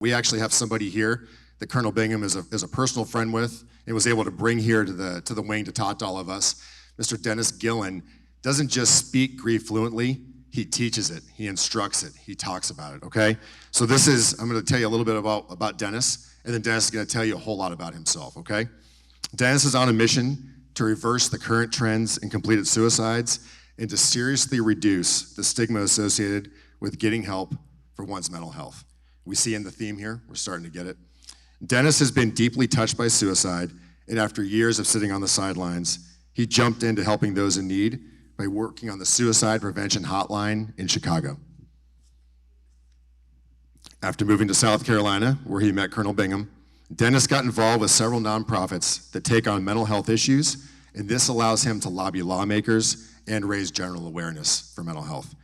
We actually have somebody here that Colonel Bingham is a personal friend with and was able to bring here to the wing to talk to all of us. Mr. Dennis Gillen doesn't just speak grief fluently, he teaches it, he instructs it, he talks about it, okay? So I'm gonna tell you a little bit about Dennis, and then Dennis is gonna tell you a whole lot about himself, okay? Dennis is on a mission to reverse the current trends in completed suicides and to seriously reduce the stigma associated with getting help for one's mental health. We see in the theme here, we're starting to get it. Dennis has been deeply touched by suicide, and after years of sitting on the sidelines, he jumped into helping those in need by working on the suicide prevention hotline in Chicago. After moving to South Carolina, where he met Colonel Bingham, Dennis got involved with several nonprofits that take on mental health issues, and this allows him to lobby lawmakers and raise general awareness for mental health.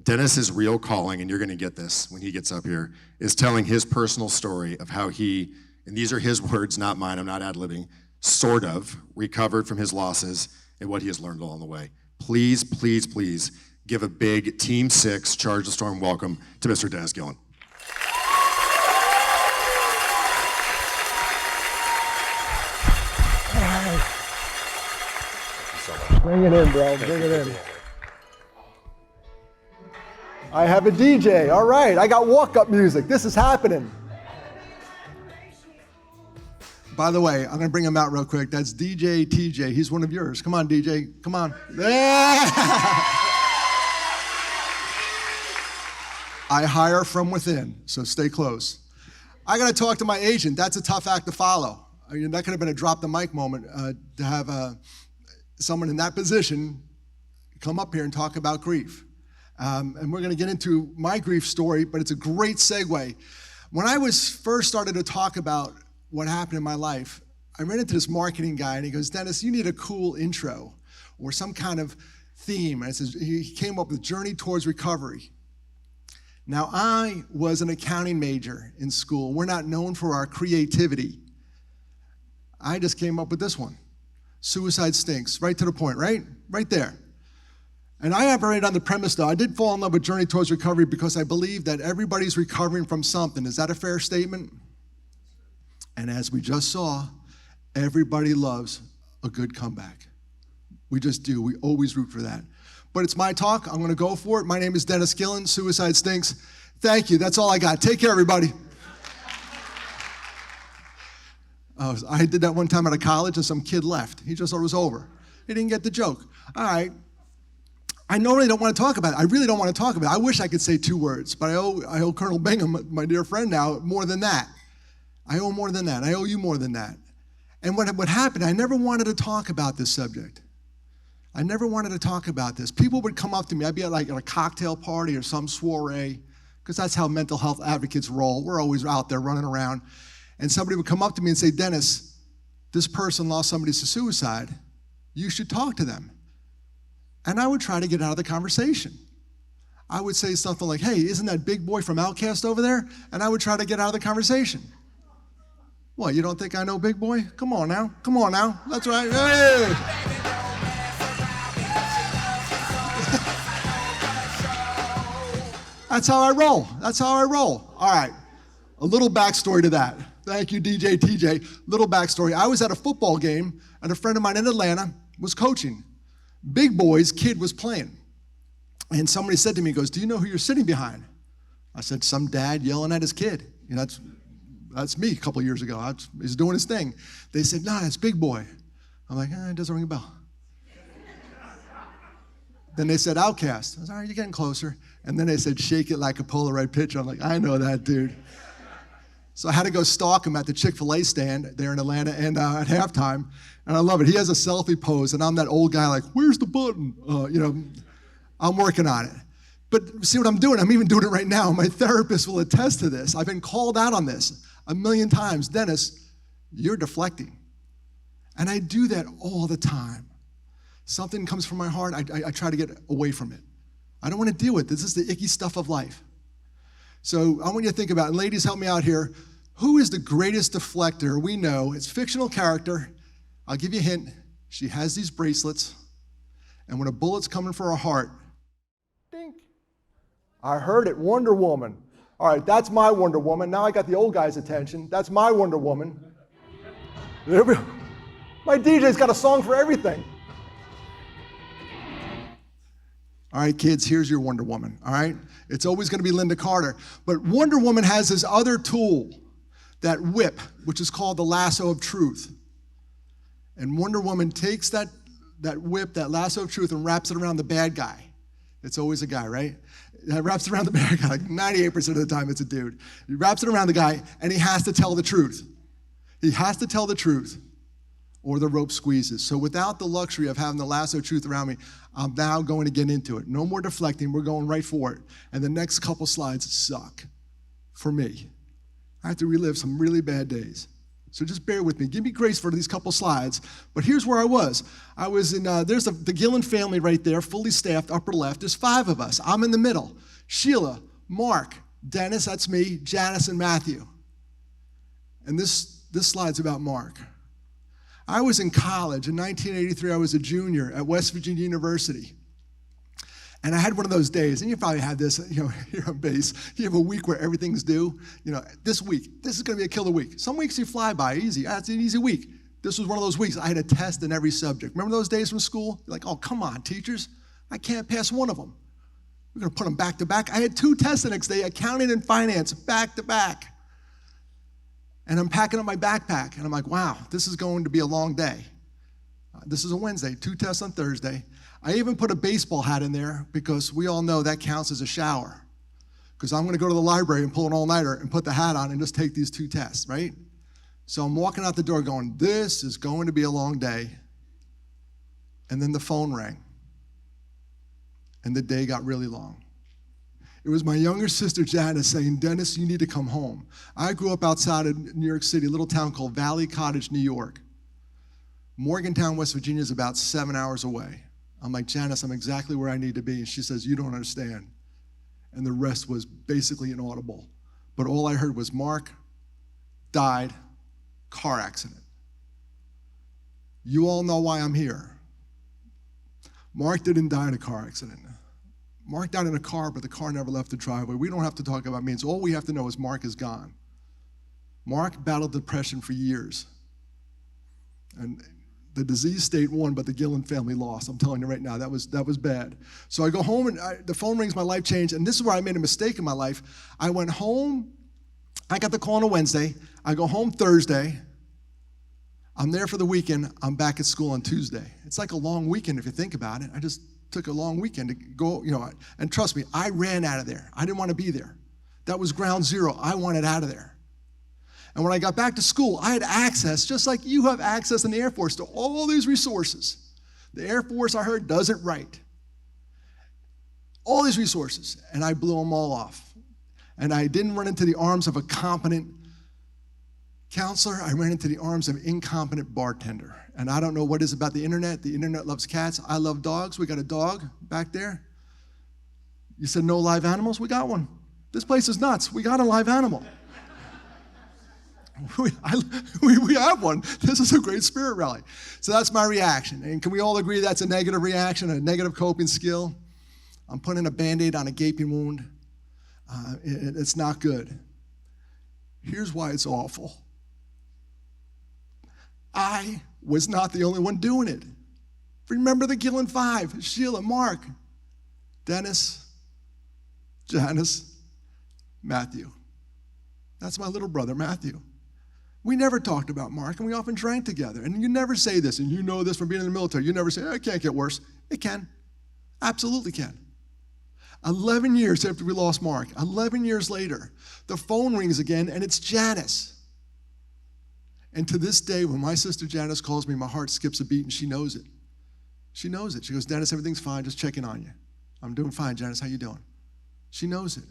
Dennis's real calling, and you're gonna get this when he gets up here, is telling his personal story of how he, and these are his words, not mine, I'm not ad-libbing, sort of recovered from his losses and what he has learned along the way. Please, please, please give a big Team 6 Charge the Storm welcome to Mr. Dennis Gillen. Bring it in, bro, bring it in. I have a DJ, all right. I got walk-up music, this is happening. By the way, I'm gonna bring him out real quick. That's DJ TJ, he's one of yours. Come on, DJ, come on. Yeah. I hire from within, so stay close. I gotta talk to my agent, that's a tough act to follow. I mean, that could have been a drop the mic moment to have someone in that position come up here and talk about grief. And we're gonna get into my grief story, but it's a great segue. When I was first started to talk about what happened in my life, I ran into this marketing guy and he goes, Dennis, you need a cool intro or some kind of theme. And it says, he came up with Journey Towards Recovery. Now I was an accounting major in school. We're not known for our creativity. I just came up with this one. Suicide stinks, right to the point, right? Right there. And I operated on the premise though, I did fall in love with Journey Towards Recovery because I believe that everybody's recovering from something. Is that a fair statement? And as we just saw, everybody loves a good comeback. We just do, we always root for that. But it's my talk, I'm gonna go for it. My name is Dennis Gillen, Suicide Stinks. Thank you, that's all I got. Take care, everybody. I did that one time at a college and some kid left. He just thought it was over. He didn't get the joke. All right, I normally don't want to talk about it. I really don't want to talk about it. I wish I could say 2 words, but I owe Colonel Bingham, my dear friend now, more than that. I owe more than that. I owe you more than that. And what happened, I never wanted to talk about this subject. I never wanted to talk about this. People would come up to me. I'd be at a cocktail party or some soiree, because that's how mental health advocates roll. We're always out there running around. And somebody would come up to me and say, Dennis, this person lost somebody to suicide. You should talk to them. And I would try to get out of the conversation. I would say something like, hey, isn't that big boy from Outkast over there? And I would try to get out of the conversation. What, you don't think I know Big Boy? Come on now, come on now. That's right, hey! That's how I roll, that's how I roll. All right, a little backstory to that. Thank you, DJ TJ. Little backstory, I was at a football game and a friend of mine in Atlanta was coaching. Big Boy's kid was playing. And somebody said to me, he goes, do you know who you're sitting behind? I said, some dad yelling at his kid. You know, that's me a couple years ago. He's doing his thing. They said, no, that's Big Boy. I'm like, it doesn't ring a bell. Then they said Outkast. I was, all right, you're getting closer. And then they said, shake it like a Polaroid picture. I'm like, I know that, dude. So I had to go stalk him at the Chick-fil-A stand there in Atlanta and at halftime. And I love it. He has a selfie pose, and I'm that old guy like, where's the button? You know, I'm working on it. But see what I'm doing? I'm even doing it right now. My therapist will attest to this. I've been called out on this a million times. Dennis, you're deflecting. And I do that all the time. Something comes from my heart, I try to get away from it. I don't want to deal with this. This is the icky stuff of life. So I want you to think about, and ladies, help me out here. Who is the greatest deflector we know? It's fictional character. I'll give you a hint. She has these bracelets, and when a bullet's coming for her heart, dink. I heard it, Wonder Woman. All right, that's my Wonder Woman. Now I got the old guy's attention. That's my Wonder Woman. There we go. My DJ's got a song for everything. All right, kids, here's your Wonder Woman, all right? It's always going to be Linda Carter. But Wonder Woman has this other tool, that whip, which is called the lasso of truth. And Wonder Woman takes that whip, that lasso of truth, and wraps it around the bad guy. It's always a guy, right? It wraps it around the bad guy. Like 98% of the time, it's a dude. He wraps it around the guy, and he has to tell the truth. He has to tell the truth, or the rope squeezes. So without the luxury of having the lasso of truth around me, I'm now going to get into it. No more deflecting. We're going right for it. And the next couple slides suck for me. I have to relive some really bad days. So just bear with me. Give me grace for these couple slides. But here's where I was. I was in, there's the Gillen family right there, fully staffed, upper left. There's 5 of us. I'm in the middle. Sheila, Mark, Dennis, that's me, Janice, and Matthew. And this slide's about Mark. I was in college. In 1983, I was a junior at West Virginia University. And I had one of those days, and you probably had this, here on base. You have a week where everything's due. This week, this is going to be a killer week. Some weeks you fly by, easy. It's an easy week. This was one of those weeks. I had a test in every subject. Remember those days from school? You're like, oh, come on, teachers. I can't pass one of them. We're going to put them back to back. I had 2 tests the next day, accounting and finance, back to back. And I'm packing up my backpack, and I'm like, wow, this is going to be a long day. This is a Wednesday, 2 tests on Thursday. I even put a baseball hat in there because we all know that counts as a shower. Because I'm going to go to the library and pull an all-nighter and put the hat on and just take these 2 tests, right? So I'm walking out the door going, this is going to be a long day. And then the phone rang. And the day got really long. It was my younger sister, Janice, saying, Dennis, you need to come home. I grew up outside of New York City, a little town called Valley Cottage, New York. Morgantown, West Virginia is about 7 hours away. I'm like, Janice, I'm exactly where I need to be. And she says, you don't understand. And the rest was basically inaudible. But all I heard was, Mark died, car accident. You all know why I'm here. Mark didn't die in a car accident. Mark died in a car, but the car never left the driveway. We don't have to talk about means. All we have to know is Mark is gone. Mark battled depression for years. And the disease state won, but the Gillen family lost. I'm telling you right now, that was bad. So I go home, and the phone rings, my life changed. And this is where I made a mistake in my life. I went home. I got the call on a Wednesday. I go home Thursday. I'm there for the weekend. I'm back at school on Tuesday. It's like a long weekend if you think about it. I just took a long weekend to go, and trust me, I ran out of there. I didn't want to be there. That was ground zero. I wanted out of there. And when I got back to school, I had access, just like you have access in the Air Force, to all these resources. The Air Force, I heard, does it right. All these resources, and I blew them all off. And I didn't run into the arms of a competent counselor. I ran into the arms of an incompetent bartender. And I don't know what it is about the internet. The internet loves cats. I love dogs. We got a dog back there. You said no live animals? We got one. This place is nuts. We got a live animal. We have one. This is a great spirit rally. So that's my reaction. And can we all agree that's a negative reaction, a negative coping skill? I'm putting a Band-Aid on a gaping wound. It's not good. Here's why it's awful. I was not the only one doing it. Remember the Gillen 5, Sheila, Mark, Dennis, Janice, Matthew. That's my little brother, Matthew. We never talked about Mark, and we often drank together. And you never say this, and you know this from being in the military. You never say, it can't get worse. It can. Absolutely can. 11 years after we lost Mark, 11 years later, the phone rings again, and it's Janice. And to this day, when my sister Janice calls me, my heart skips a beat, and she knows it. She knows it. She goes, Dennis, everything's fine, just checking on you. I'm doing fine, Janice, how you doing? She knows it.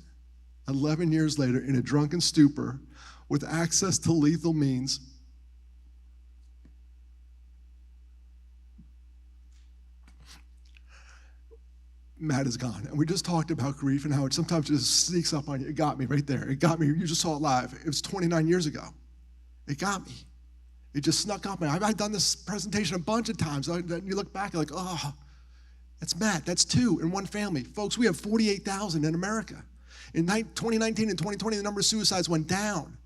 11 years later, in a drunken stupor, with access to lethal means, Matt is gone. And we just talked about grief and how it sometimes just sneaks up on you. It got me right there. It got me. You just saw it live. It was 29 years ago. It got me. It just snuck up on me. I've done this presentation a bunch of times. And you look back, you're like, oh, that's Matt. That's 2 in one family. Folks, we have 48,000 in America. In 2019 and 2020, the number of suicides went down.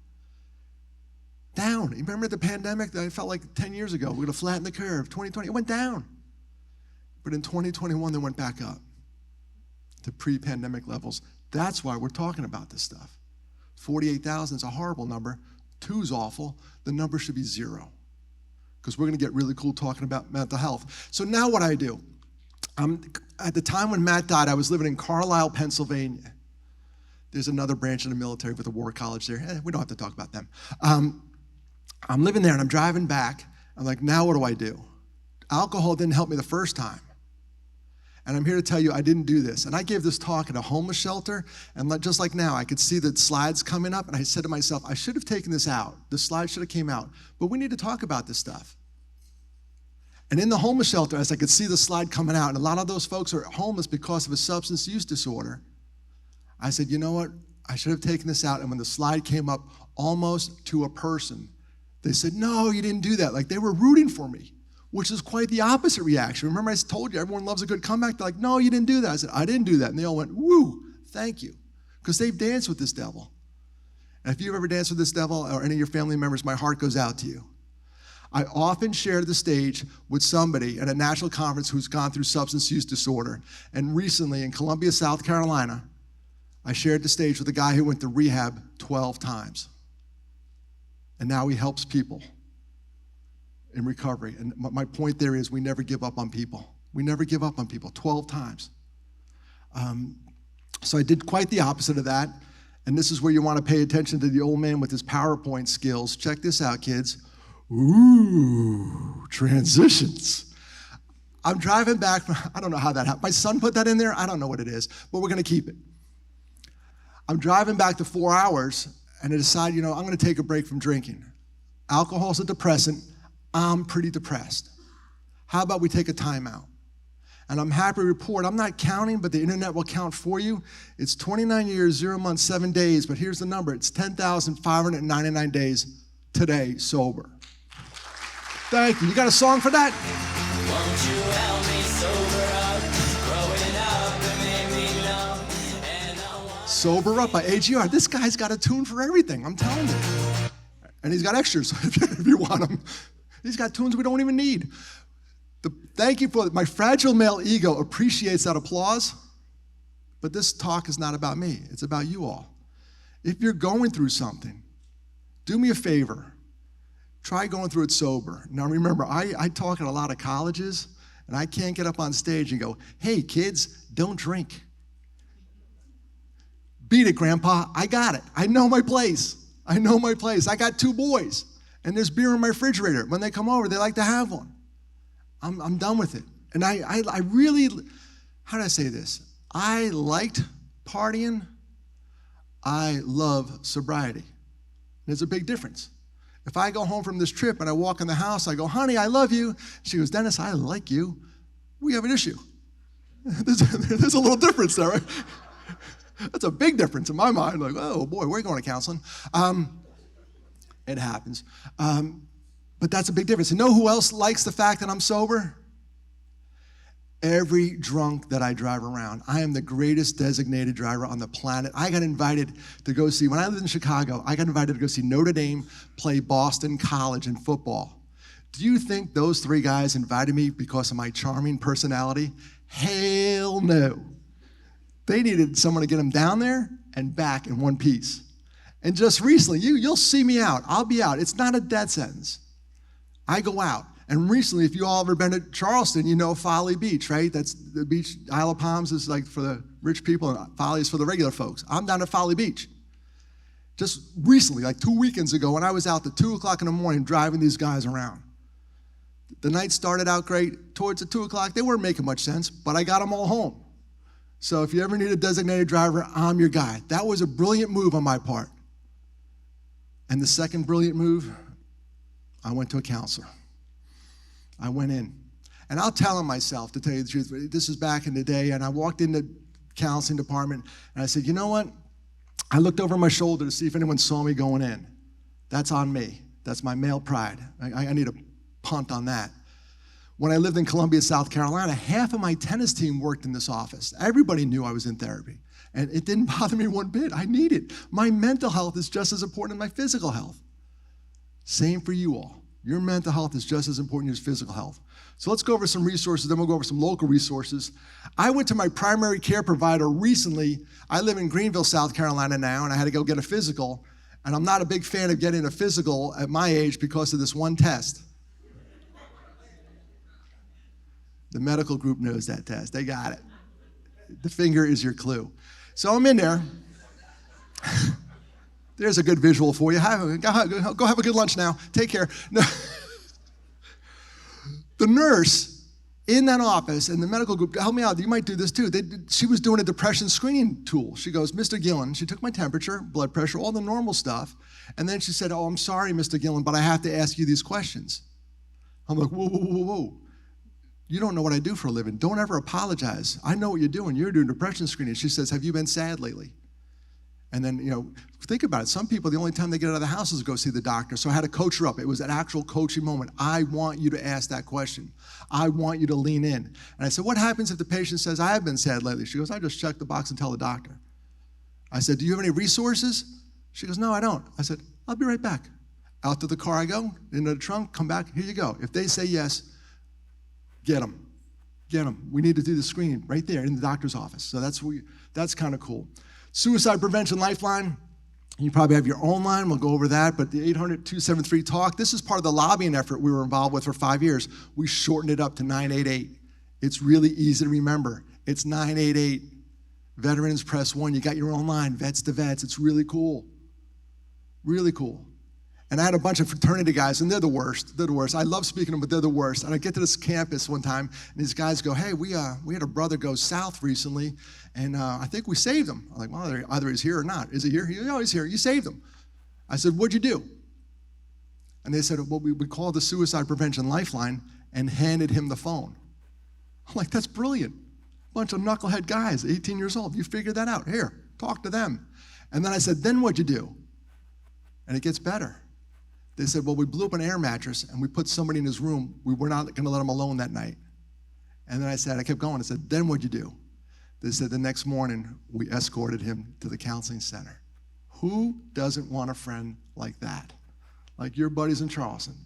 Down. You remember the pandemic? That felt like 10 years ago. We're going to flatten the curve. 2020, it went down. But in 2021, they went back up to pre-pandemic levels. That's why we're talking about this stuff. 48,000 is a horrible number. 2 is awful. The number should be 0. Because we're going to get really cool talking about mental health. So now what I do, at the time when Matt died, I was living in Carlisle, Pennsylvania. There's another branch of the military with a war college there. We don't have to talk about them. I'm living there and I'm driving back. I'm like, now what do I do? Alcohol didn't help me the first time. And I'm here to tell you I didn't do this. And I gave this talk at a homeless shelter, and just like now, I could see the slides coming up, and I said to myself, I should have taken this out. The slide should have came out. But we need to talk about this stuff. And in the homeless shelter, as I could see the slide coming out, and a lot of those folks are homeless because of a substance use disorder, I said, you know what? I should have taken this out. And when the slide came up almost to a person, they said, no, you didn't do that. Like they were rooting for me, which is quite the opposite reaction. Remember I told you everyone loves a good comeback? They're like, no, you didn't do that. I said, I didn't do that. And they all went, woo, thank you. Because they've danced with this devil. And if you've ever danced with this devil or any of your family members, my heart goes out to you. I often share the stage with somebody at a national conference who's gone through substance use disorder. And recently in Columbia, South Carolina, I shared the stage with a guy who went to rehab 12 times. And now he helps people in recovery. And my point there is we never give up on people. We never give up on people, 12 times. So I did quite the opposite of that. And this is where you want to pay attention to the old man with his PowerPoint skills. Check this out, kids. Ooh, transitions. I'm driving back from, I don't know how that happened. My son put that in there. I don't know what it is, but we're going to keep it. I'm driving back to 4 hours, and I decide, I'm going to take a break from drinking. Alcohol's a depressant. I'm pretty depressed. How about we take a timeout? And I'm happy to report, I'm not counting, but the internet will count for you. It's 29 years, 0 months, 7 days, but here's the number. It's 10,599 days today, sober. Thank you. You got a song for that? Won't you help me sober up? Growing up, it made me numb, and I want Sober Up by AGR. This guy's got a tune for everything, I'm telling you. And he's got extras if you want them. He's got tunes we don't even need. Thank you for my fragile male ego appreciates that applause, but this talk is not about me. It's about you all. If you're going through something, do me a favor. Try going through it sober. Now remember, I talk at a lot of colleges, and I can't get up on stage and go, hey kids, don't drink. Beat it, Grandpa, I got it. I know my place. I know my place. I got 2 boys, and there's beer in my refrigerator. When they come over, they like to have one. I'm done with it. And I really, how do I say this? I liked partying. I love sobriety. There's a big difference. If I go home from this trip and I walk in the house, I go, honey, I love you. She goes, Dennis, I like you. We have an issue. There's a little difference there, right? That's a big difference in my mind. Like, oh boy, we're going to counseling. It happens. But that's a big difference. You know who else likes the fact that I'm sober? Every drunk that I drive around. I am the greatest designated driver on the planet. I got invited to go see, when I lived in Chicago, I got invited to go see Notre Dame play Boston College in football. Do you think those 3 guys invited me because of my charming personality? Hell no. They needed someone to get them down there and back in one piece. And just recently, you'll see me out. I'll be out. It's not a death sentence. I go out. And recently, if you all ever been to Charleston, you know Folly Beach, right? That's the beach. Isle of Palms is like for the rich people, and Folly is for the regular folks. I'm down at Folly Beach. Just recently, like 2 weekends ago, when I was out at 2 o'clock in the morning driving these guys around. The night started out great. Towards the 2 o'clock, they weren't making much sense, but I got them all home. So if you ever need a designated driver, I'm your guy. That was a brilliant move on my part. And the second brilliant move, I went to a counselor. I went in. And I'll tell him myself, to tell you the truth, this is back in the day, and I walked in the counseling department, and I said, you know what? I looked over my shoulder to see if anyone saw me going in. That's on me. That's my male pride. I need a punt on that. When I lived in Columbia, South Carolina, half of my tennis team worked in this office. Everybody knew I was in therapy. And it didn't bother me one bit. I need it. My mental health is just as important as my physical health. Same for you all. Your mental health is just as important as physical health. So let's go over some resources, then we'll go over some local resources. I went to my primary care provider recently. I live in Greenville, South Carolina now, and I had to go get a physical. And I'm not a big fan of getting a physical at my age because of this one test. The medical group knows that test. They got it. The finger is your clue. So I'm in there. There's a good visual for you. Go have a good lunch now. Take care. No. The nurse in that office and the medical group, help me out, you might do this too. She was doing a depression screening tool. She goes, Mr. Gillen, she took my temperature, blood pressure, all the normal stuff. And then she said, oh, I'm sorry, Mr. Gillen, but I have to ask you these questions. I'm like, whoa, whoa, whoa, whoa. You don't know what I do for a living. Don't ever apologize. I know what you're doing. You're doing depression screening. She says, have you been sad lately? And then, think about it. Some people, the only time they get out of the house is to go see the doctor. So I had to coach her up. It was an actual coaching moment. I want you to ask that question. I want you to lean in. And I said, what happens if the patient says, I have been sad lately? She goes, I just check the box and tell the doctor. I said, do you have any resources? She goes, no, I don't. I said, I'll be right back. Out to the car I go, into the trunk, come back, here you go. If they say yes, get them. Get them. We need to do the screening right there in the doctor's office. So that's kind of cool. Suicide Prevention Lifeline. You probably have your own line. We'll go over that. But the 800-273-TALK, this is part of the lobbying effort we were involved with for 5 years. We shortened it up to 988. It's really easy to remember. It's 988. Veterans press 1. You got your own line. Vets to vets. It's really cool. Really cool. And I had a bunch of fraternity guys, and they're the worst. They're the worst. I love speaking to them, but they're the worst. And I get to this campus one time, and these guys go, hey, we had a brother go south recently, and I think we saved him. I'm like, well, either he's here or not. Is he here? Oh, he's here. You saved him. I said, what'd you do? And they said, well, we called the Suicide Prevention Lifeline and handed him the phone. I'm like, that's brilliant. Bunch of knucklehead guys, 18 years old. You figured that out. Here, talk to them. And then I said, then what'd you do? And it gets better. They said, well, we blew up an air mattress and we put somebody in his room. We were not going to let him alone that night. And then I kept going. I said, then what'd you do? They said, the next morning, we escorted him to the counseling center. Who doesn't want a friend like that? Like your buddies in Charleston.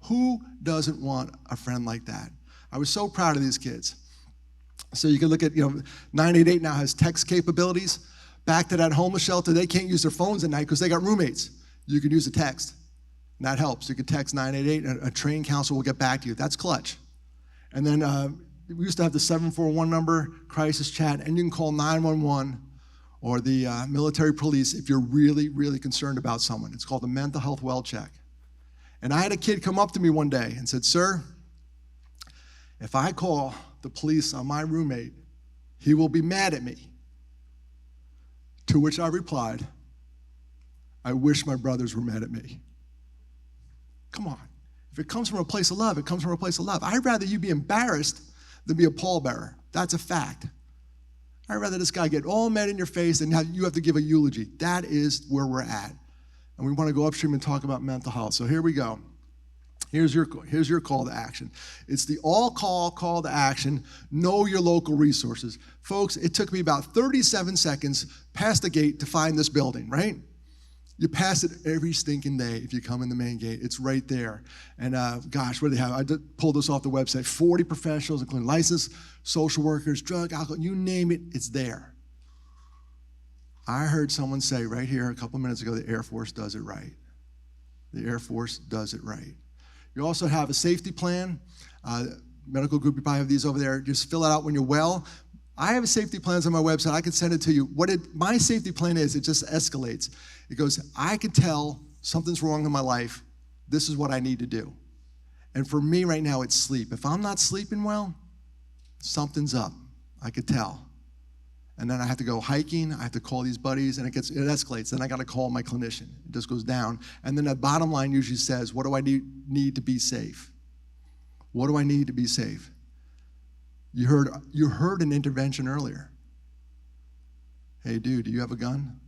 Who doesn't want a friend like that? I was so proud of these kids. So you can look at, 988 now has text capabilities. Back to that homeless shelter, they can't use their phones at night because they got roommates. You can use a text. And that helps. You can text 988, and a trained counselor will get back to you. That's clutch. And then we used to have the 741 number, crisis chat, and you can call 911 or the military police if you're really, really concerned about someone. It's called the mental health well check. And I had a kid come up to me one day and said, sir, if I call the police on my roommate, he will be mad at me. To which I replied, I wish my brothers were mad at me. Come on. If it comes from a place of love, it comes from a place of love. I'd rather you be embarrassed than be a pallbearer. That's a fact. I'd rather this guy get all mad in your face and you have to give a eulogy. That is where we're at. And we want to go upstream and talk about mental health. So here we go. Here's your call to action. It's the call to action. Know your local resources. Folks, it took me about 37 seconds past the gate to find this building, right? You pass it every stinking day if you come in the main gate. It's right there. And gosh, what do they have? I pulled this off the website. 40 professionals, including licensed social workers, drug, alcohol, you name it, it's there. I heard someone say right here a couple minutes ago, the Air Force does it right. The Air Force does it right. You also have a safety plan. Medical group, you probably have these over there. Just fill it out when you're well. I have safety plans on my website. I can send it to you. My safety plan is, it just escalates. It goes, I can tell something's wrong in my life. This is what I need to do. And for me right now, it's sleep. If I'm not sleeping well, something's up. I could tell. And then I have to go hiking. I have to call these buddies, and it escalates. Then I got to call my clinician. It just goes down. And then the bottom line usually says, what do I need to be safe? What do I need to be safe? You heard an intervention earlier. Hey, dude, do you have a gun?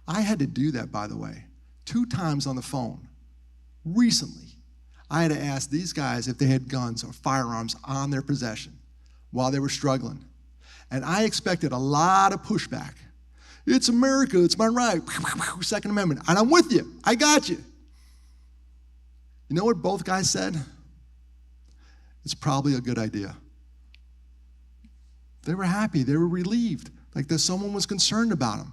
I had to do that, by the way, 2 times on the phone. Recently, I had to ask these guys if they had guns or firearms on their possession while they were struggling. And I expected a lot of pushback. It's America, it's my right. Second Amendment. And I'm with you. I got you. You know what both guys said? It's probably a good idea. They were happy. They were relieved. Like that someone was concerned about them.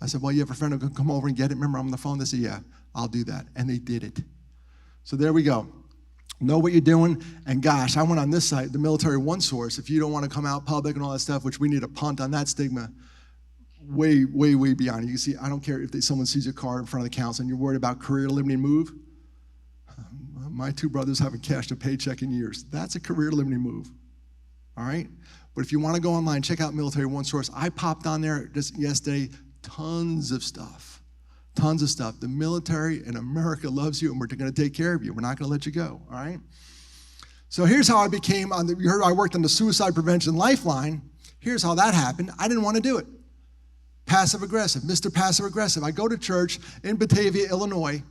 I said, well, you have a friend who can come over and get it? Remember, I'm on the phone. They said, yeah, I'll do that. And they did it. So there we go. Know what you're doing. And gosh, I went on this site, the Military One Source. If you don't want to come out public and all that stuff, which we need a punt on that stigma, way, way, way beyond. You can see, I don't care if someone sees your car in front of the council and you're worried about career limiting move. My two brothers haven't cashed a paycheck in years. That's a career limiting move. All right? But if you want to go online, check out Military One Source. I popped on there just yesterday, tons of stuff. Tons of stuff. The military in America loves you, and we're going to take care of you. We're not going to let you go, all right? So here's how I became, you heard I worked on the Suicide Prevention Lifeline. Here's how that happened. I didn't want to do it. Passive aggressive, Mr. Passive Aggressive. I go to church in Batavia, Illinois,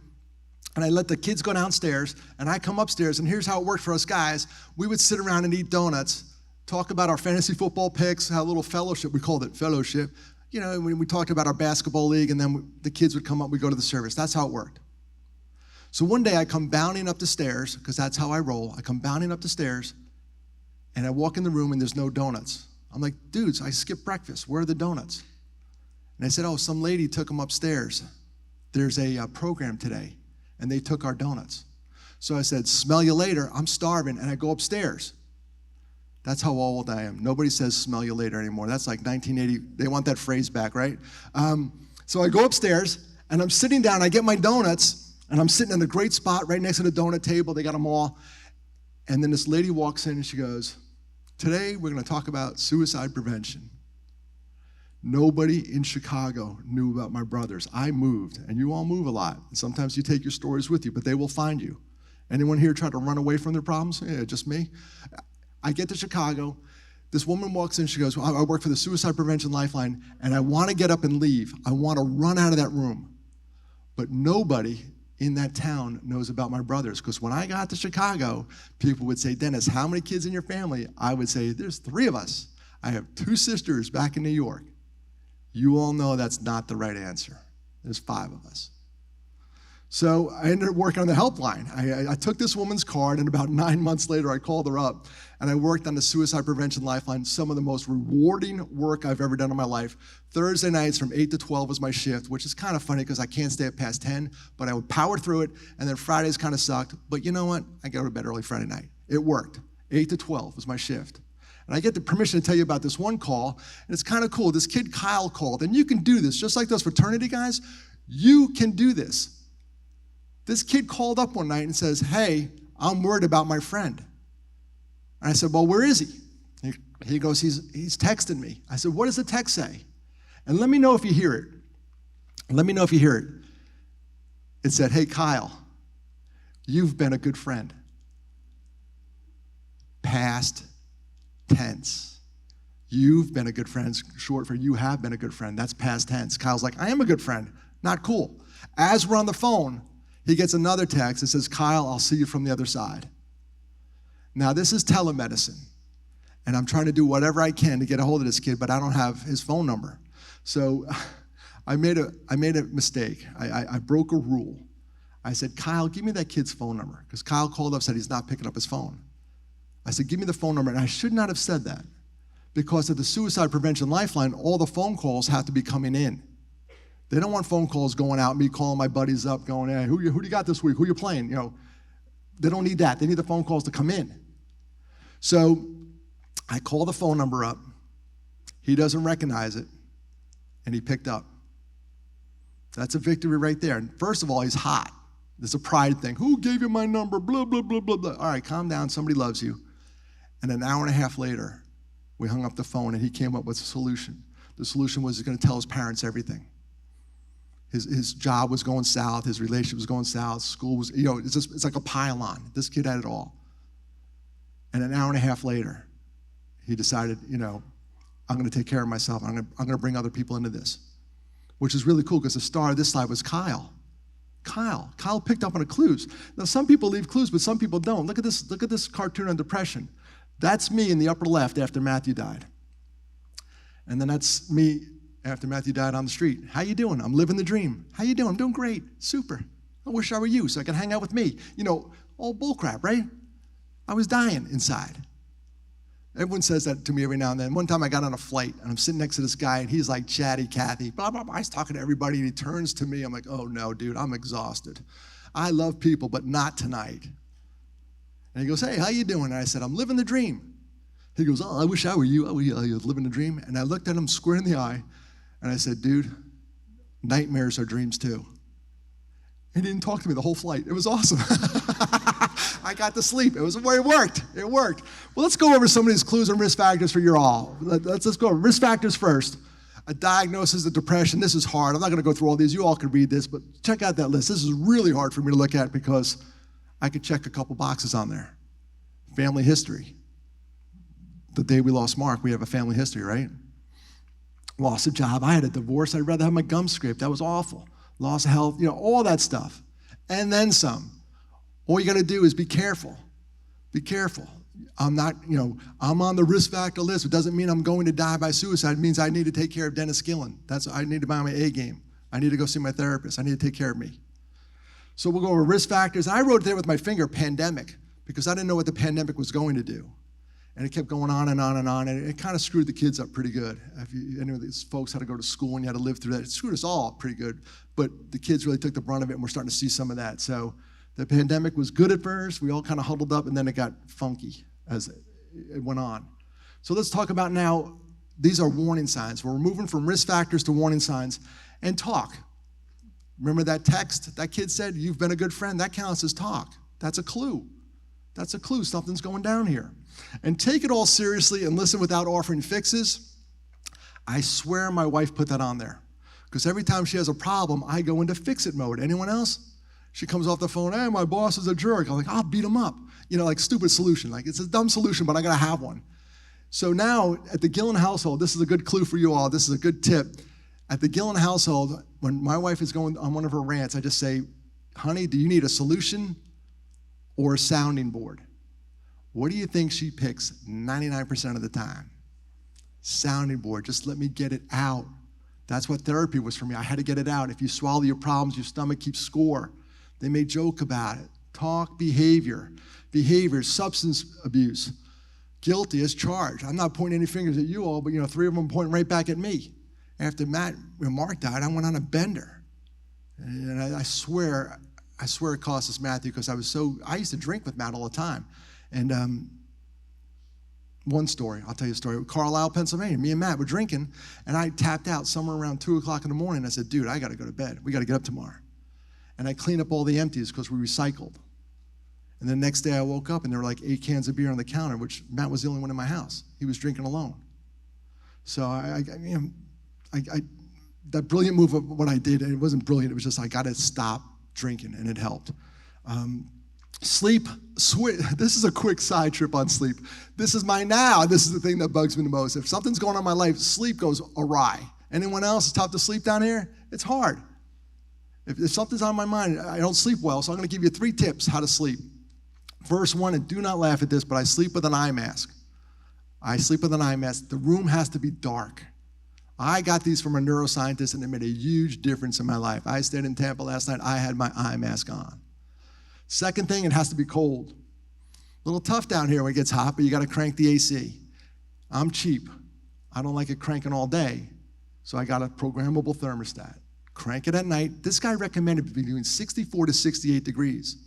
and I let the kids go downstairs, and I come upstairs, and here's how it worked for us guys. We would sit around and eat donuts, talk about our fantasy football picks, have a little fellowship. We called it fellowship. You know, when we talked about our basketball league, and then the kids would come up, we'd go to the service. That's how it worked. So one day I come bounding up the stairs, because that's how I roll. I come bounding up the stairs, and I walk in the room, and there's no donuts. I'm like, dudes, I skipped breakfast. Where are the donuts? And I said, oh, some lady took them upstairs. There's a program today, and they took our donuts. So I said, smell you later. I'm starving, and I go upstairs. That's how old I am. Nobody says smell you later anymore. That's like 1980. They want that phrase back, right? So I go upstairs, and I'm sitting down. I get my donuts, and I'm sitting in a great spot right next to the donut table. They got them all. And then this lady walks in, and she goes, today we're going to talk about suicide prevention. Nobody in Chicago knew about my brothers. I moved, and you all move a lot. And sometimes you take your stories with you, but they will find you. Anyone here try to run away from their problems? Yeah, just me. I get to Chicago, this woman walks in, she goes, well, I work for the Suicide Prevention Lifeline, and I want to get up and leave. I want to run out of that room. But nobody in that town knows about my brothers, because when I got to Chicago, people would say, Dennis, how many kids in your family? I would say, there's 3 of us. I have 2 sisters back in New York. You all know that's not the right answer. There's 5 of us. So I ended up working on the helpline. I took this woman's card, and about 9 months later, I called her up, and I worked on the Suicide Prevention Lifeline, some of the most rewarding work I've ever done in my life. Thursday nights from 8 to 12 was my shift, which is kind of funny because I can't stay up past 10, but I would power through it, and then Fridays kind of sucked. But you know what? I go to bed early Friday night. It worked. 8 to 12 was my shift. And I get the permission to tell you about this one call, and it's kind of cool. This kid, Kyle, called, and you can do this, just like those fraternity guys. You can do this. This kid called up one night and says, hey, I'm worried about my friend. And I said, well, where is he? He goes, he's texting me. I said, what does the text say? And let me know if you hear it. Let me know if you hear it. It said, hey, Kyle, you've been a good friend. Past tense. You've been a good friend, short for you have been a good friend. That's past tense. Kyle's like, I am a good friend. Not cool. As we're on the phone, he gets another text that says, Kyle, I'll see you from the other side. Now, this is telemedicine, and I'm trying to do whatever I can to get a hold of this kid, but I don't have his phone number. So I made a mistake. I broke a rule. I said, Kyle, give me that kid's phone number, because Kyle called up and said he's not picking up his phone. I said, give me the phone number, and I should not have said that, because at the Suicide Prevention Lifeline, all the phone calls have to be coming in. They don't want phone calls going out, me calling my buddies up, going, hey, who do you got this week? Who you playing? You know, they don't need that. They need the phone calls to come in. So I call the phone number up. He doesn't recognize it, and he picked up. That's a victory right there. And first of all, he's hot. There's a pride thing. Who gave you my number? Blah, blah, blah, blah, blah. All right, calm down. Somebody loves you. And an hour and a half later, we hung up the phone, and he came up with a solution. The solution was he's going to tell his parents everything. His job was going south. His relationship was going south. School was, you know, it's like a pile-on. This kid had it all. And an hour and a half later, he decided, you know, I'm going to take care of myself. I'm going to bring other people into this, which is really cool because the star of this slide was Kyle. Kyle picked up on the clues. Now, some people leave clues, but some people don't. Look at this cartoon on depression. That's me in the upper left after Matthew died. And then that's me after Matthew died on the street. How you doing? I'm living the dream. How you doing? I'm doing great. Super. I wish I were you so I could hang out with me. You know, all bullcrap, right? I was dying inside. Everyone says that to me every now and then. One time I got on a flight, and I'm sitting next to this guy, and he's like chatty Cathy, blah, blah, blah. He's talking to everybody, and he turns to me. I'm like, oh, no, dude, I'm exhausted. I love people, but not tonight. And he goes, hey, how you doing? And I said, I'm living the dream. He goes, oh, I wish I were you. I was living the dream. And I looked at him square in the eye, and I said, dude, nightmares are dreams too. He didn't talk to me the whole flight. It was awesome. I got to sleep. It worked. It worked. Well, let's go over some of these clues and risk factors for your all. Let's go over risk factors first. A diagnosis of depression. This is hard. I'm not going to go through all these. You all can read this, but check out that list. This is really hard for me to look at because I could check a couple boxes on there. Family history. The day we lost Mark, we have a family history, right? Lost a job. I had a divorce. I'd rather have my gum scraped. That was awful. Loss of health, you know, all that stuff. And then some. All you got to do is be careful. Be careful. I'm not, you know, I'm on the risk factor list. It doesn't mean I'm going to die by suicide. It means I need to take care of Dennis Gillen. I need to buy my A game. I need to go see my therapist. I need to take care of me. So we'll go over risk factors. I wrote there with my finger, pandemic, because I didn't know what the pandemic was going to do. And it kept going on and on and on, and it kind of screwed the kids up pretty good. If any of these folks had to go to school and you had to live through that, it screwed us all pretty good. But the kids really took the brunt of it, and we're starting to see some of that. So the pandemic was good at first. We all kind of huddled up, and then it got funky as it went on. So let's talk about now, these are warning signs. We're moving from risk factors to warning signs, and talk. Remember that text that kid said, you've been a good friend? That counts as talk. That's a clue. That's a clue. Something's going down here. And take it all seriously and listen without offering fixes. I swear my wife put that on there. Because every time she has a problem, I go into fix-it mode. Anyone else? She comes off the phone, hey, my boss is a jerk. I'm like, I'll beat him up. You know, like stupid solution. Like it's a dumb solution, but I gotta have one. So now at the Gillen household, this is a good clue for you all. This is a good tip. At the Gillen household, when my wife is going on one of her rants, I just say, honey, do you need a solution or a sounding board? What do you think she picks 99% of the time? Sounding board, just let me get it out. That's what therapy was for me. I had to get it out. If you swallow your problems, your stomach keeps score. They may joke about it. Talk, behavior, substance abuse. Guilty as charged. I'm not pointing any fingers at you all, but 3 of them pointing right back at me. After Mark died, I went on a bender. And I swear it cost us Matthew because I used to drink with Matt all the time. And one story, I'll tell you a story. Carlisle, Pennsylvania, me and Matt were drinking, and I tapped out somewhere around 2 o'clock in the morning. I said, dude, I got to go to bed. We got to get up tomorrow. And I cleaned up all the empties because we recycled. And the next day I woke up, and there were like 8 cans of beer on the counter, which Matt was the only one in my house. He was drinking alone. So that brilliant move of what I did, it wasn't brilliant. It was just I got to stop drinking, and it helped. Sleep, this is a quick side trip on sleep. This is the thing that bugs me the most. If something's going on in my life, sleep goes awry. Anyone else? It's tough to sleep down here? It's hard. If something's on my mind, I don't sleep well, so I'm going to give you 3 tips how to sleep. First one, and do not laugh at this, but I sleep with an eye mask. The room has to be dark. I got these from a neuroscientist, and it made a huge difference in my life. I stayed in Tampa last night. I had my eye mask on. Second thing, it has to be cold. A little tough down here when it gets hot, but you got to crank the AC. I'm cheap. I don't like it cranking all day, so I got a programmable thermostat. Crank it at night. This guy recommended between 64 to 68 degrees.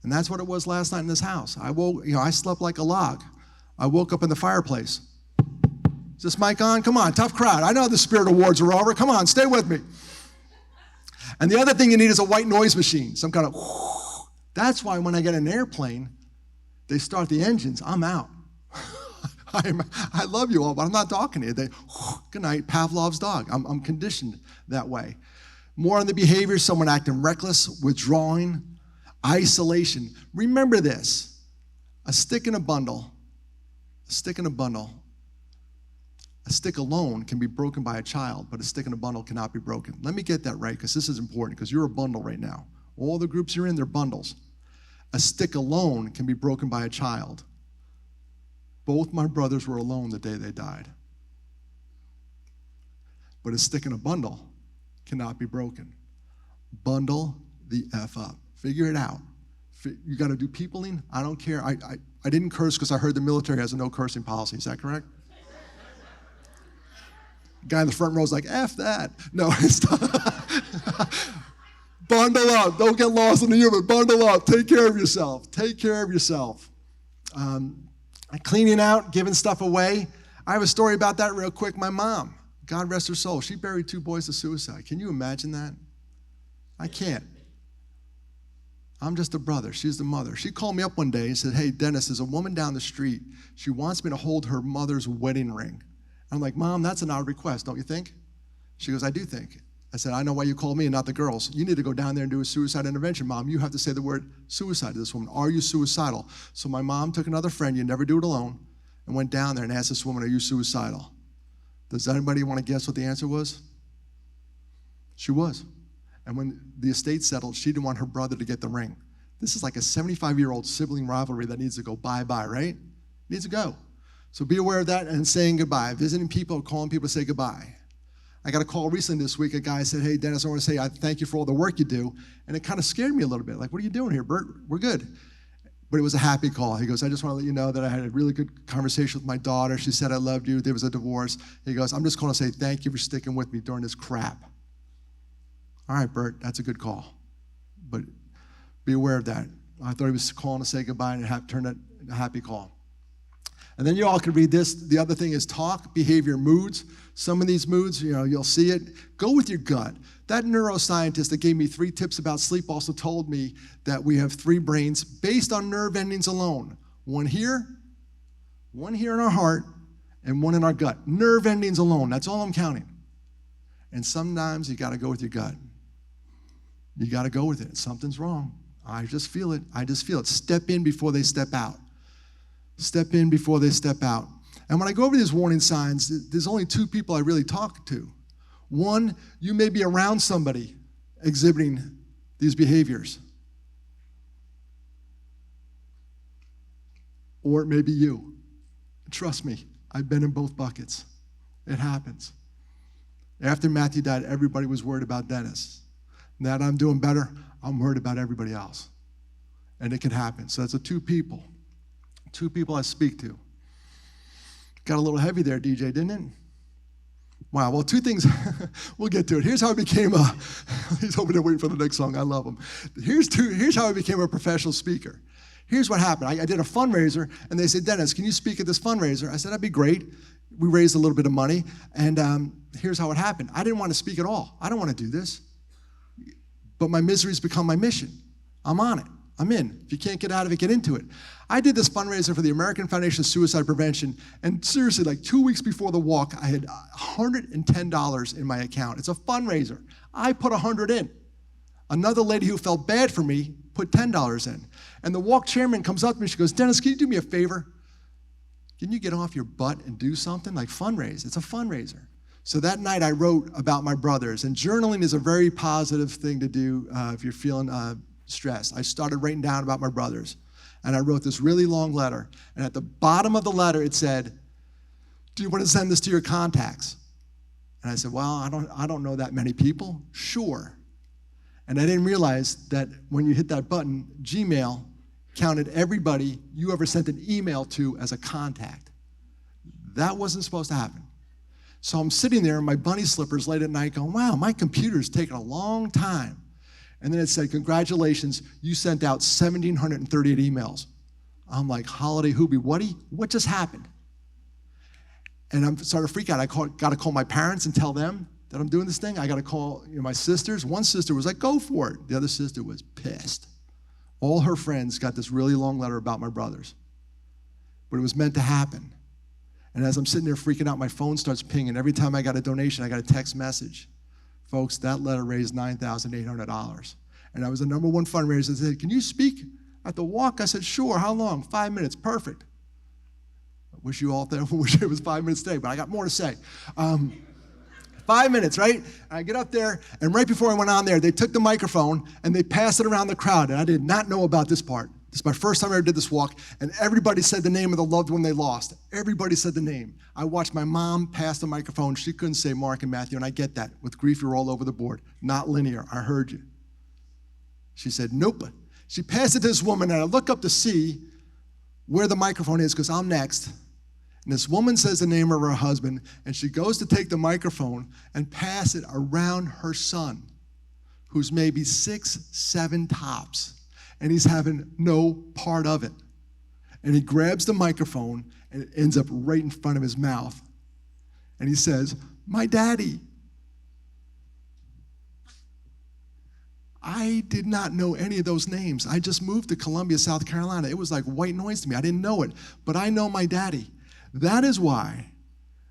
And that's what it was last night in this house. I slept like a log. I woke up in the fireplace. Is this mic on? Come on, tough crowd. I know the Spirit Awards are over. Come on, stay with me. And the other thing you need is a white noise machine, some kind of. That's why when I get an airplane, they start the engines, I'm out. I love you all, but I'm not talking to you. Good night, Pavlov's dog. I'm conditioned that way. More on the behavior, someone acting reckless, withdrawing, isolation. Remember this, a stick alone can be broken by a child, but a stick in a bundle cannot be broken. Let me get that right, because this is important, because you're a bundle right now. All the groups you're in, they're bundles. A stick alone can be broken by a child. Both my brothers were alone the day they died. but a stick in a bundle cannot be broken. Bundle the F up. Figure it out. You got to do peopling. I don't care. I didn't curse because I heard the military has a no cursing policy. Is that correct? Guy in the front row is like, F that. No, it's bundle up. Don't get lost in the human. Bundle up. Take care of yourself. Take care of yourself. Cleaning out, giving stuff away. I have a story about that real quick. My mom, God rest her soul, she buried 2 boys to suicide. Can you imagine that? I can't. I'm just a brother. She's the mother. She called me up one day and said, hey, Dennis, there's a woman down the street. She wants me to hold her mother's wedding ring. I'm like, Mom, that's an odd request, don't you think? She goes, I do think. I said, I know why you called me and not the girls. You need to go down there and do a suicide intervention, Mom. You have to say the word suicide to this woman. Are you suicidal? So my mom took another friend, you never do it alone, and went down there and asked this woman, are you suicidal? Does anybody want to guess what the answer was? She was. And when the estate settled, she didn't want her brother to get the ring. This is like a 75-year-old sibling rivalry that needs to go bye-bye, right? Needs to go. So be aware of that and saying goodbye. Visiting people, calling people to say goodbye. I got a call recently this week. A guy said, hey, Dennis, I want to say I thank you for all the work you do. And it kind of scared me a little bit. Like, what are you doing here, Bert? We're good. But it was a happy call. He goes, I just want to let you know that I had a really good conversation with my daughter. She said, I loved you. There was a divorce. He goes, I'm just calling to say thank you for sticking with me during this crap. All right, Bert, that's a good call. But be aware of that. I thought he was calling to say goodbye and it turned out a happy call. And then you all can read this. The other thing is talk, behavior, moods. Some of these moods, you'll see it. Go with your gut. That neuroscientist that gave me 3 tips about sleep also told me that we have 3 brains based on nerve endings alone. One here in our heart, and one in our gut. Nerve endings alone, that's all I'm counting. And sometimes you gotta go with your gut. You gotta go with it. Something's wrong. I just feel it. Step in before they step out. Step in before they step out. And when I go over these warning signs, there's only 2 people I really talk to. One, you may be around somebody exhibiting these behaviors. Or it may be you. Trust me, I've been in both buckets. It happens. After Matthew died, everybody was worried about Dennis. Now that I'm doing better, I'm worried about everybody else. And it can happen. So that's 2 people. 2 people I speak to. Got a little heavy there, DJ, didn't it? Wow, well, 2 things. We'll get to it. Here's how I became he's over there waiting for the next song. I love him. Here's how I became a professional speaker. Here's what happened. I did a fundraiser, and they said, Dennis, can you speak at this fundraiser? I said, that'd be great. We raised a little bit of money, and here's how it happened. I didn't want to speak at all. I don't want to do this. But my misery's become my mission. I'm on it. I'm in. If you can't get out of it, get into it. I did this fundraiser for the American Foundation of Suicide Prevention, and seriously, like 2 weeks before the walk, I had $110 in my account. It's a fundraiser. I put $100 in. Another lady who felt bad for me put $10 in. And the walk chairman comes up to me, she goes, Dennis, can you do me a favor? Can you get off your butt and do something? Like fundraise. It's a fundraiser. So that night I wrote about my brothers, and journaling is a very positive thing to do if you're feeling stressed. I started writing down about my brothers, and I wrote this really long letter, and at the bottom of the letter it said, do you want to send this to your contacts? And I said, well, I don't know that many people. Sure. And I didn't realize that when you hit that button, Gmail counted everybody you ever sent an email to as a contact. That wasn't supposed to happen. So I'm sitting there in my bunny slippers late at night going, wow, my computer's taking a long time. And then it said, congratulations, you sent out 1,738 emails. I'm like, holiday hoobie, what just happened? And I'm starting to freak out. I got to call my parents and tell them that I'm doing this thing. I got to call my sisters. One sister was like, go for it. The other sister was pissed. All her friends got this really long letter about my brothers. But it was meant to happen. And as I'm sitting there freaking out, my phone starts pinging. Every time I got a donation, I got a text message. Folks, that letter raised $9,800. And I was the #1 fundraiser. They said, can you speak at the walk? I said, sure. How long? 5 minutes. Perfect. I wish you all wish it was 5 minutes today, but I got more to say. 5 minutes, right? I get up there, and right before I went on there, they took the microphone, and they passed it around the crowd, and I did not know about this part. This is my first time I ever did this walk, and everybody said the name of the loved one they lost. Everybody said the name. I watched my mom pass the microphone. She couldn't say Mark and Matthew, and I get that. With grief, you're all over the board. Not linear. I heard you. She said, nope. She passed it to this woman, and I look up to see where the microphone is because I'm next. And this woman says the name of her husband, and she goes to take the microphone and pass it around her son, who's maybe 6, 7 tops. And he's having no part of it. And he grabs the microphone and it ends up right in front of his mouth. And he says, my daddy. I did not know any of those names. I just moved to Columbia, South Carolina. It was like white noise to me. I didn't know it, but I know my daddy. That is why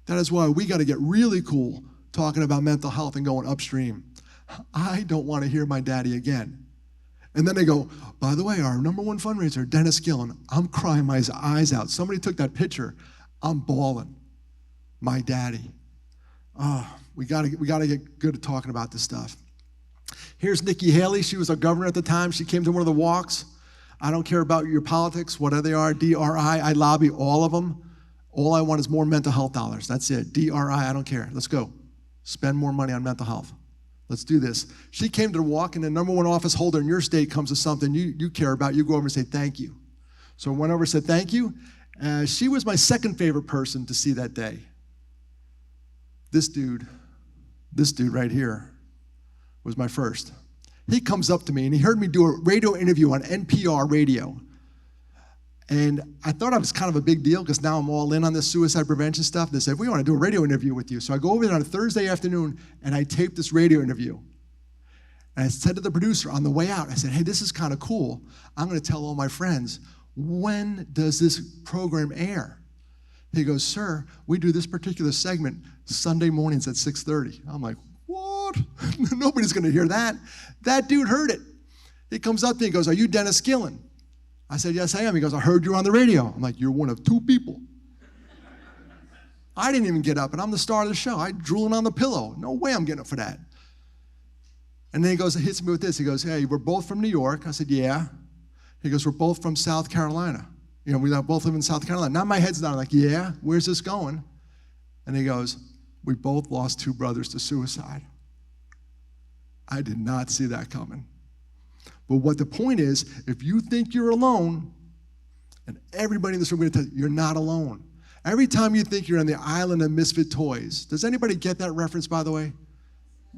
we got to get really cool talking about mental health and going upstream. I don't want to hear my daddy again. And then they go, by the way, our number one fundraiser, Dennis Gillen. I'm crying my eyes out. Somebody took that picture. I'm bawling. My daddy. Oh, we gotta get good at talking about this stuff. Here's Nikki Haley. She was our governor at the time. She came to one of the walks. I don't care about your politics, whatever they are, DRI. I lobby all of them. All I want is more mental health dollars. That's it. DRI, I don't care. Let's go. Spend more money on mental health. Let's do this. She came to the walk, and the number one office holder in your state comes to something you care about. You go over and say thank you. So I went over and said thank you. She was my second favorite person to see that day. This dude right here was my first. He comes up to me, and he heard me do a radio interview on NPR radio. And I thought I was kind of a big deal because now I'm all in on this suicide prevention stuff. They said, we want to do a radio interview with you. So I go over there on a Thursday afternoon, and I tape this radio interview. And I said to the producer on the way out, I said, hey, this is kind of cool. I'm going to tell all my friends, when does this program air? He goes, sir, we do this particular segment Sunday mornings at 6:30. I'm like, what? Nobody's going to hear that. That dude heard it. He comes up to me and goes, are you Dennis Gillen? I said, yes, I am. He goes, I heard you on the radio. I'm like, you're one of 2 people. I didn't even get up, and I'm the star of the show. I'm drooling on the pillow. No way I'm getting up for that. And then he goes, hits me with this. He goes, hey, we're both from New York. I said, yeah. He goes, we're both from South Carolina. You know, we both live in South Carolina. Now my head's down. I'm like, yeah, where's this going? And he goes, we both lost 2 brothers to suicide. I did not see that coming. But what the point is, if you think you're alone, and everybody in this room is going to tell you, you're not alone. Every time you think you're on the island of misfit toys, does anybody get that reference, by the way?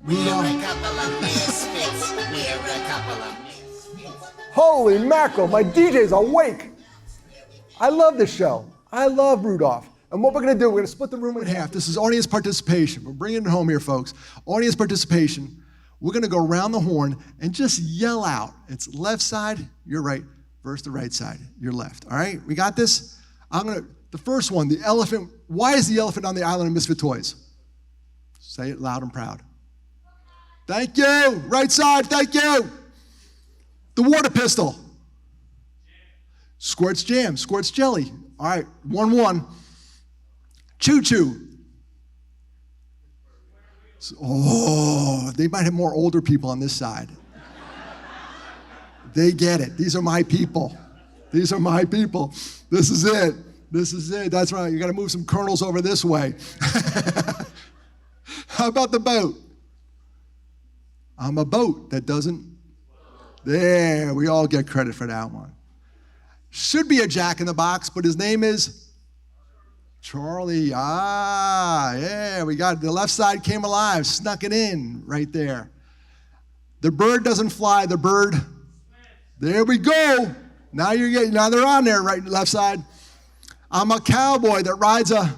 We're a couple of misfits. We're a couple of misfits. Holy mackerel, my DJ's awake. I love this show. I love Rudolph. And what we're going to do, we're going to split the room in half. This is audience participation. We're bringing it home here, folks. Audience participation. We're going to go around the horn and just yell out. It's left side, you're right, versus the right side, you're left. All right, we got this? The first one, the elephant. Why is the elephant on the island of misfit toys? Say it loud and proud. Thank you. Right side, thank you. The water pistol. Squirts jam, squirts jelly. All right, 1-1. Choo-choo. Oh, they might have more older people on this side. They get it. These are my people. These are my people. This is it. This is it. That's right. You got to move some kernels over this way. How about the boat? I'm a boat that doesn't. There, we all get credit for that one. Should be a Jack in the Box, but his name is Charlie. Ah, yeah, we got the left side came alive, snuck it in right there. The bird doesn't fly, the bird. There we go. Now they're on there, right left side. I'm a cowboy that rides a.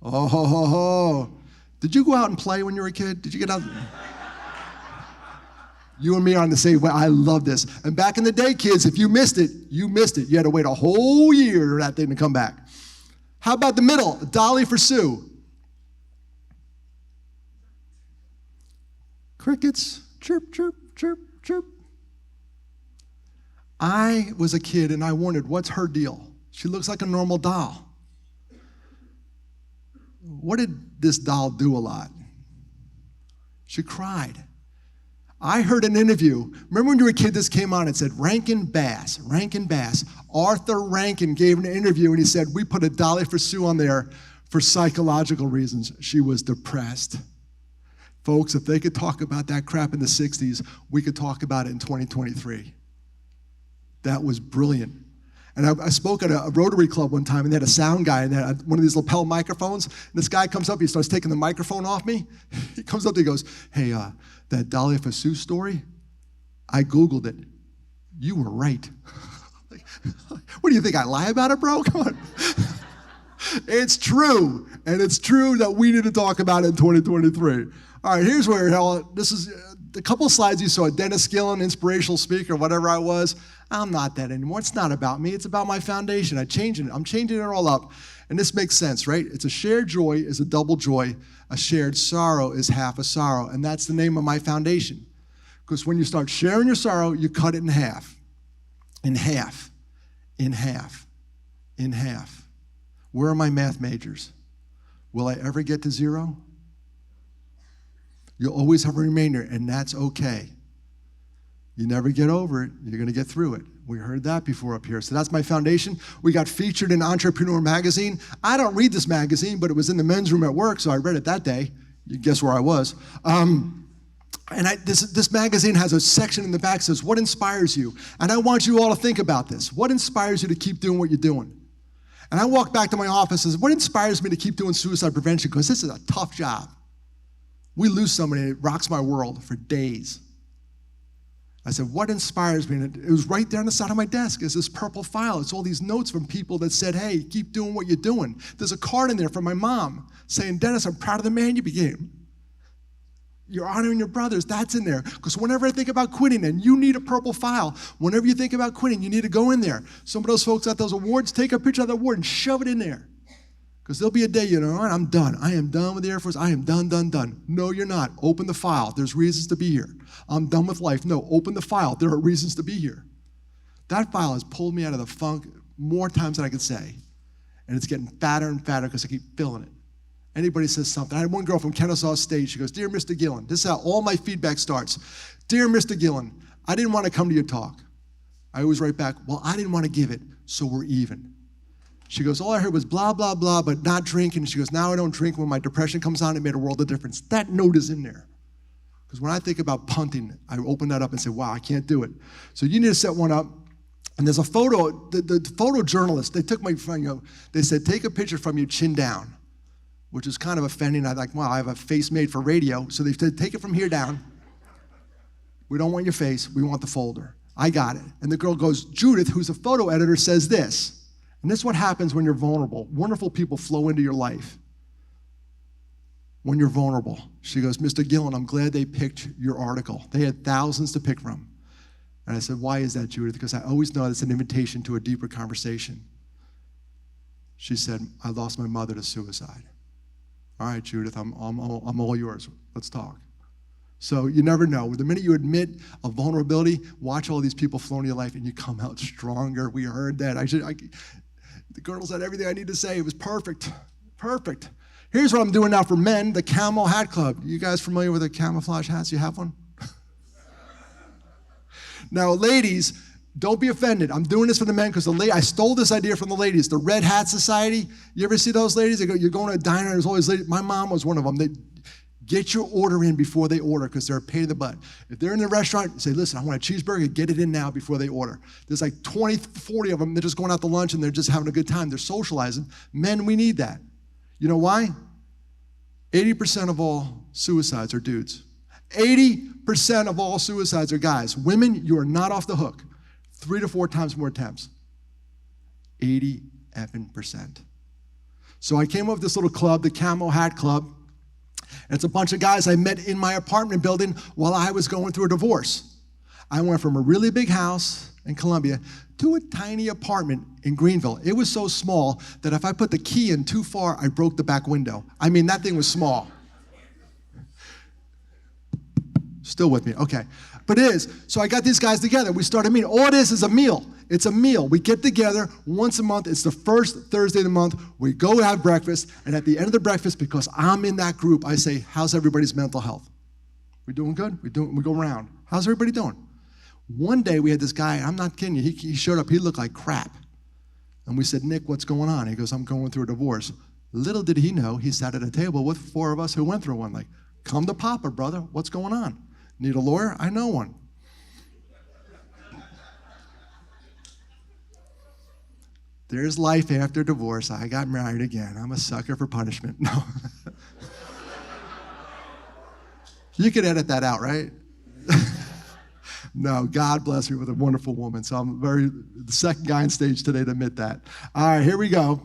Oh, ho, ho, ho. Did you go out and play when you were a kid? Did you get out? You and me are on the same way. I love this. And back in the day, kids, if you missed it, you missed it. You had to wait a whole year for that thing to come back. How about the middle? Dolly for Sue. Crickets. Chirp, chirp, chirp, chirp. I was a kid and I wondered, what's her deal? She looks like a normal doll. What did this doll do a lot? She cried. I heard an interview. Remember when you were a kid, this came on and said, Rankin Bass. Arthur Rankin gave an interview and he said, we put a Dolly for Sue on there for psychological reasons. She was depressed. Folks, if they could talk about that crap in the 60s, we could talk about it in 2023. That was brilliant. And I spoke at a Rotary Club one time, and they had a sound guy, and they had one of these lapel microphones. And this guy comes up, he starts taking the microphone off me. He comes up to me, he goes, hey, that Dahlia Fasu story, I Googled it. You were right. What do you think, I lie about it, bro? Come on. It's true, and it's true that we need to talk about it in 2023. All right, here's where, this is a couple slides you saw, Dennis Gillen, inspirational speaker, whatever I was. I'm not that anymore. It's not about me. It's about my foundation. I'm changing it all up. And this makes sense, right? It's a shared joy is a double joy. A shared sorrow is half a sorrow. And that's the name of my foundation. Because when you start sharing your sorrow, you cut it in half. In half. In half. In half. Where are my math majors? Will I ever get to zero? You'll always have a remainder, and that's okay. You never get over it, you're gonna get through it. We heard that before up here. So that's my foundation. We got featured in Entrepreneur Magazine. I don't read this magazine, but it was in the men's room at work, so I read it that day. You guess where I was. This magazine has a section in the back that says, what inspires you? And I want you all to think about this. What inspires you to keep doing what you're doing? And I walked back to my office and said, what inspires me to keep doing suicide prevention? Because this is a tough job. We lose somebody, it rocks my world for days. I said, what inspires me? And it was right there on the side of my desk. It's this purple file. It's all these notes from people that said, hey, keep doing what you're doing. There's a card in there from my mom saying, Dennis, I'm proud of the man you became. You're honoring your brothers. That's in there. Because whenever I think about quitting, and you need a purple file, whenever you think about quitting, you need to go in there. Some of those folks at those awards, take a picture of the award and shove it in there. Because there'll be a day, you know, all right, I'm done. I am done with the Air Force. I am done. No, you're not. Open the file. There's reasons to be here. I'm done with life. No, open the file. There are reasons to be here. That file has pulled me out of the funk more times than I could say. And it's getting fatter and fatter because I keep filling it. Anybody says something. I had one girl from Kennesaw State. She goes, Dear Mr. Gillen, this is how all my feedback starts. Dear Mr. Gillen, I didn't want to come to your talk. I always write back, well, I didn't want to give it, so we're even. She goes, all I heard was blah, blah, blah, but not drinking. She goes, now I don't drink. When my depression comes on, it made a world of difference. That note is in there. Because when I think about punting, I open that up and say, wow, I can't do it. So you need to set one up. And there's a photo, the photojournalist, they took my, they said, take a picture from you chin down, which is kind of offending. I'm like, wow, I have a face made for radio. So they said, take it from here down. We don't want your face. We want the folder. I got it. And the girl goes, Judith, who's a photo editor, says this. And this is what happens when you're vulnerable. Wonderful people flow into your life when you're vulnerable. She goes, Mr. Gillen, I'm glad they picked your article. They had thousands to pick from. And I said, why is that, Judith? Because I always know it's an invitation to a deeper conversation. She said, I lost my mother to suicide. All right, Judith, I'm all yours. Let's talk. So you never know. The minute you admit a vulnerability, watch all these people flow into your life and you come out stronger. We heard that. The girls had everything I need to say. It was perfect. Perfect. Here's what I'm doing now for men, the Camel Hat Club. You guys familiar with the camouflage hats? You have one? Now, ladies, don't be offended. I'm doing this for the men because I stole this idea from the ladies. The Red Hat Society. You ever see those ladies? You're going to a diner, there's always ladies. My mom was one of them. They get your order in before they order because they're a pain in the butt. If they're in the restaurant, say, listen, I want a cheeseburger, get it in now before they order. There's like 20, 40 of them. They're just going out to lunch and they're just having a good time. They're socializing. Men, we need that. You know why? 80% of all suicides are dudes. 80% of all suicides are guys. Women, you are not off the hook. 3 to 4 times more attempts. 80%. So I came up with this little club, the Camo Hat Club. And it's a bunch of guys I met in my apartment building while I was going through a divorce. I went from a really big house in Columbia to a tiny apartment in Greenville. It was so small that if I put the key in too far, I broke the back window. I mean, that thing was small. Still with me? Okay. But it is. So I got these guys together. We started meeting. All it is a meal. It's a meal. We get together once a month. It's the first Thursday of the month. We go have breakfast. And at the end of the breakfast, because I'm in that group, I say, how's everybody's mental health? We doing good? We go around. How's everybody doing? One day we had this guy, I'm not kidding you, he showed up, he looked like crap. And we said, Nick, what's going on? He goes, I'm going through a divorce. Little did he know, he sat at a table with 4 of us who went through one. Like, come to Papa, brother, what's going on? Need a lawyer? I know one. There's life after divorce. I got married again. I'm a sucker for punishment. No. You could edit that out, right? No, God bless me with a wonderful woman. So I'm the second guy on stage today to admit that. All right, here we go.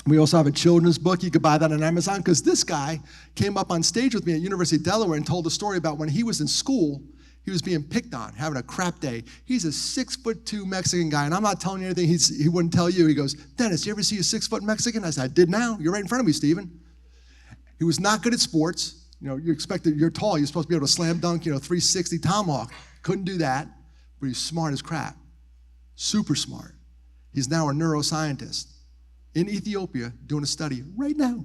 We also have a children's book. You could buy that on Amazon because this guy came up on stage with me at University of Delaware and told a story about when he was in school, he was being picked on, having a crap day. He's a 6'2" Mexican guy, and I'm not telling you anything he wouldn't tell you. He goes, Dennis, you ever see a 6-foot Mexican? I said, I did now. You're right in front of me, Stephen. He was not good at sports. You know, you're tall. You're supposed to be able to slam dunk, 360 tomahawk. Couldn't do that, but he's smart as crap. Super smart. He's now a neuroscientist in Ethiopia doing a study right now.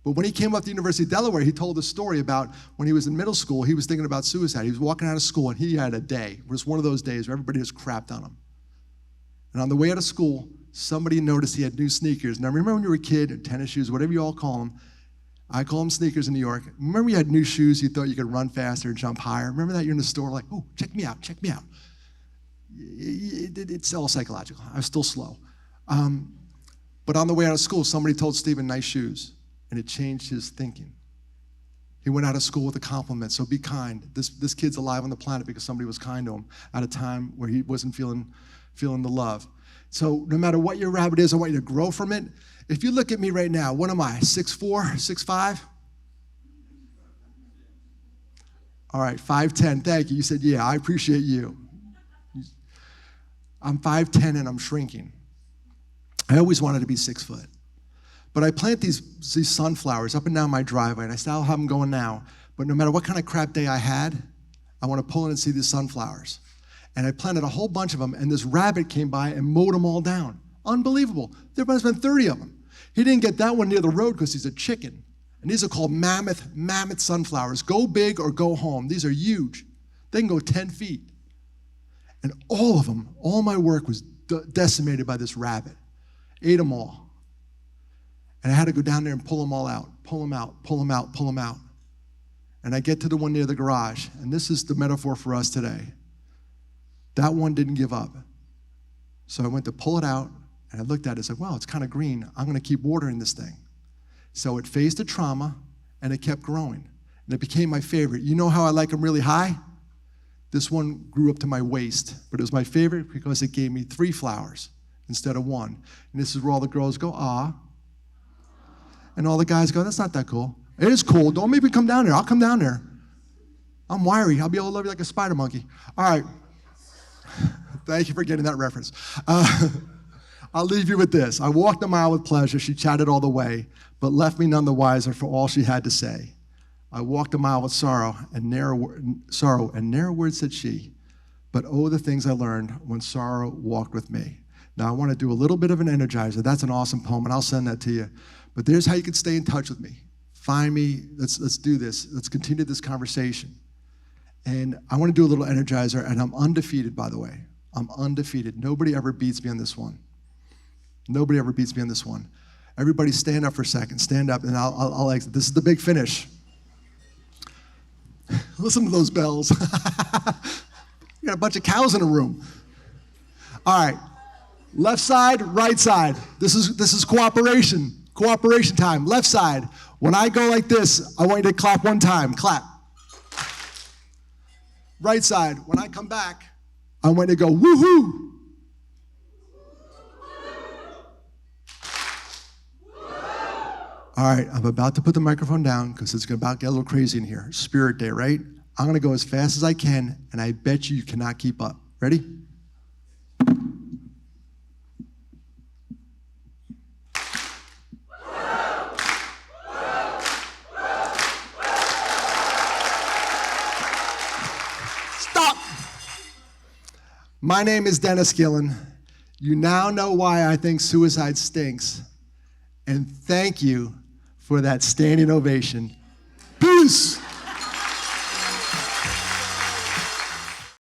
But when he came up to the University of Delaware, he told a story about when he was in middle school, he was thinking about suicide. He was walking out of school, and he had a day. It was one of those days where everybody just crapped on him. And on the way out of school, somebody noticed he had new sneakers. Now, remember when you were a kid, or tennis shoes, whatever you all call them, I call them sneakers in New York. Remember you had new shoes, you thought you could run faster and jump higher? Remember that you're in the store like, oh, check me out, check me out. It's all psychological. I was still slow. But on the way out of school, somebody told Stephen, nice shoes, and it changed his thinking. He went out of school with a compliment, so be kind. This kid's alive on the planet because somebody was kind to him at a time where he wasn't feeling the love. So no matter what your rabbit is, I want you to grow from it. If you look at me right now, what am I, 6'4", 6'5"? All right, 5'10", thank you. You said, yeah, I appreciate you. I'm 5'10" and I'm shrinking. I always wanted to be 6 foot. But I plant these sunflowers up and down my driveway, and I still have them going now. But no matter what kind of crap day I had, I want to pull in and see these sunflowers. And I planted a whole bunch of them, and this rabbit came by and mowed them all down. Unbelievable. There must have been 30 of them. He didn't get that one near the road because he's a chicken. And these are called mammoth sunflowers. Go big or go home. These are huge. They can go 10 feet. And all of them, all my work was decimated by this rabbit. Ate them all. And I had to go down there and pull them all out. Pull them out, pull them out, pull them out. And I get to the one near the garage. And this is the metaphor for us today. That one didn't give up. So I went to pull it out. And I looked at it and said, wow, it's kind of green. I'm going to keep watering this thing. So it faced the trauma, and it kept growing. And it became my favorite. You know how I like them really high? This one grew up to my waist. But it was my favorite because it gave me 3 flowers instead of 1. And this is where all the girls go, ah. And all the guys go, that's not that cool. It is cool. Don't make me come down there. I'll come down there. I'm wiry. I'll be able to love you like a spider monkey. All right. Thank you for getting that reference. I'll leave you with this. I walked a mile with pleasure. She chatted all the way, but left me none the wiser for all she had to say. I walked a mile with sorrow, and ne'er a word said she. But oh, the things I learned when sorrow walked with me. Now I want to do a little bit of an energizer. That's an awesome poem, and I'll send that to you. But there's how you can stay in touch with me. Find me. Let's do this. Let's continue this conversation. And I want to do a little energizer, and I'm undefeated, by the way. I'm undefeated. Nobody ever beats me on this one. Nobody ever beats me on this one. Everybody stand up for a second. Stand up, and I'll exit. This is the big finish. Listen to those bells. You got a bunch of cows in a room. All right. Left side, right side. This is cooperation. Cooperation time. Left side. When I go like this, I want you to clap one time. Clap. Right side. When I come back, I want you to go woohoo. All right, I'm about to put the microphone down because it's about to get a little crazy in here. Spirit Day, right? I'm going to go as fast as I can, and I bet you cannot keep up. Ready? Stop! My name is Dennis Gillen. You now know why I think suicide stinks. And thank you for that standing ovation. Peace!